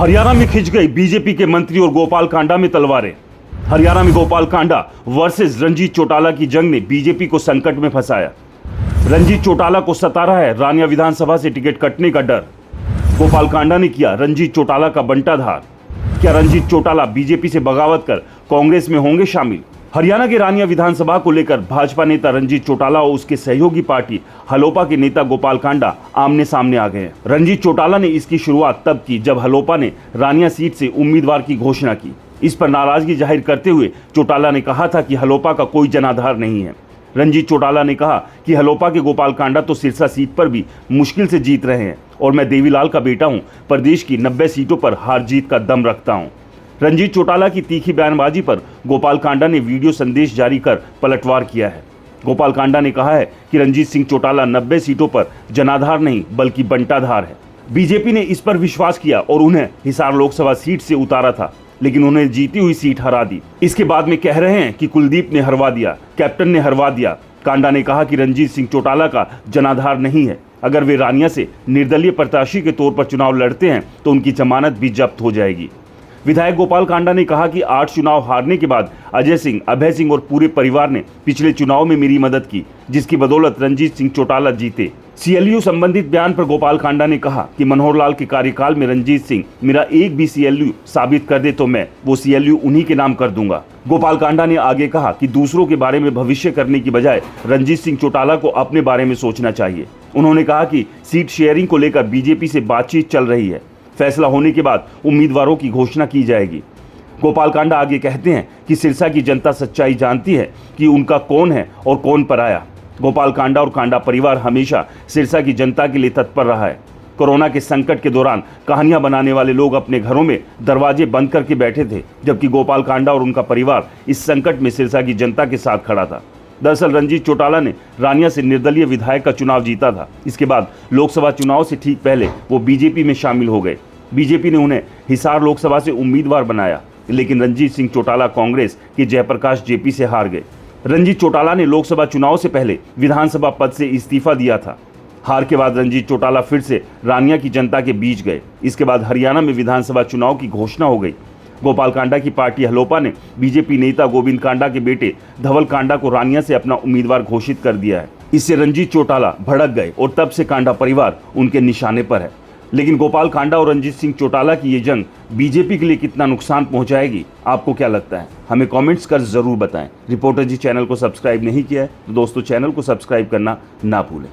हरियाणा में खिंच गई बीजेपी के मंत्री और गोपाल कांडा में तलवारें। हरियाणा में गोपाल कांडा वर्सेस रंजीत चौटाला की जंग ने बीजेपी को संकट में फंसाया। रंजीत चौटाला को सता रहा है रानिया विधानसभा से टिकट कटने का डर। गोपाल कांडा ने किया रंजीत चौटाला का बंटाधार। क्या रंजीत चौटाला बीजेपी से बगावत कर कांग्रेस में होंगे शामिल? हरियाणा के रानिया विधानसभा को लेकर भाजपा नेता रंजीत चौटाला और उसके सहयोगी पार्टी हलोपा के नेता गोपाल कांडा आमने सामने आ गए हैं। रंजीत चौटाला ने इसकी शुरुआत तब की जब हलोपा ने रानिया सीट से उम्मीदवार की घोषणा की। इस पर नाराजगी जाहिर करते हुए चौटाला ने कहा था कि हलोपा का कोई जनाधार नहीं है। रंजीत चौटाला ने कहा कि हलोपा के गोपाल कांडा तो सिरसा सीट पर भी मुश्किल से जीत रहे हैं और मैं देवीलाल का बेटा हूं, प्रदेश की 90 सीटों पर हार जीत का दम रखता हूं। रंजीत चौटाला की तीखी बयानबाजी पर गोपाल कांडा ने वीडियो संदेश जारी कर पलटवार किया है। गोपाल कांडा ने कहा है कि रंजीत सिंह चौटाला 90 सीटों पर जनाधार नहीं बल्कि बंटाधार है। बीजेपी ने इस पर विश्वास किया और उन्हें हिसार लोकसभा सीट से उतारा था, लेकिन उन्हें जीती हुई सीट हरा दी। इसके बाद में कह रहे हैं कि कुलदीप ने हरवा दिया, कैप्टन ने हरवा दिया। कांडा ने कहा कि रंजीत सिंह चौटाला का जनाधार नहीं है। अगर वे रानिया से निर्दलीय प्रत्याशी के तौर पर चुनाव लड़ते हैं तो उनकी जमानत भी जब्त हो जाएगी। विधायक गोपाल कांडा ने कहा कि 8 चुनाव हारने के बाद अजय सिंह, अभय सिंह और पूरे परिवार ने पिछले चुनाव में मेरी मदद की, जिसकी बदौलत रंजीत सिंह चौटाला जीते। सीएलयू संबंधित बयान पर गोपाल कांडा ने कहा कि मनोहर लाल के कार्यकाल में रंजीत सिंह मेरा एक भी सीएलयू साबित कर दे तो मैं वो सीएलयू उन्हीं के नाम कर दूंगा। गोपाल कांडा ने आगे कहा कि दूसरों के बारे में भविष्य करने की बजाय रंजीत सिंह चौटाला को अपने बारे में सोचना चाहिए। उन्होंने कहा कि सीट शेयरिंग को लेकर बीजेपी से बातचीत चल रही है। फैसला होने के बाद उम्मीदवारों की घोषणा की जाएगी। गोपाल कांडा आगे कहते हैं कि सिरसा की जनता सच्चाई जानती है कि उनका कौन है और कौन पराया। गोपाल कांडा और कांडा परिवार हमेशा सिरसा की जनता के लिए तत्पर रहा है। कोरोना के संकट के दौरान कहानियां बनाने वाले लोग अपने घरों में दरवाजे बंद करके बैठे थे, जबकि गोपाल कांडा और उनका परिवार इस संकट में सिरसा की जनता के साथ खड़ा था। दरअसल रंजीत चौटाला ने रानिया से निर्दलीय विधायक का चुनाव जीता था। इसके बाद लोकसभा चुनाव से ठीक पहले वो बीजेपी में शामिल हो गए। बीजेपी ने उन्हें हिसार लोकसभा से उम्मीदवार बनाया, लेकिन रंजीत सिंह चौटाला कांग्रेस के जयप्रकाश जेपी से हार गए। रंजीत चौटाला ने लोकसभा चुनाव से पहले विधानसभा पद से इस्तीफा दिया था। हार के बाद रंजीत चौटाला फिर से रानिया की जनता के बीच गए। इसके बाद हरियाणा में विधानसभा चुनाव की घोषणा हो गई। गोपाल कांडा की पार्टी हलोपा ने बीजेपी नेता गोविंद कांडा के बेटे धवल कांडा को रानिया से अपना उम्मीदवार घोषित कर दिया है। इससे रंजीत चौटाला भड़क गए और तब से कांडा परिवार उनके निशाने पर है। लेकिन गोपाल कांडा और रंजीत सिंह चौटाला की ये जंग बीजेपी के लिए कितना नुकसान पहुंचाएगी, आपको क्या लगता है? हमें कमेंट्स कर जरूर बताएं। रिपोर्टर जी चैनल को सब्सक्राइब नहीं किया है तो दोस्तों चैनल को सब्सक्राइब करना ना भूलें।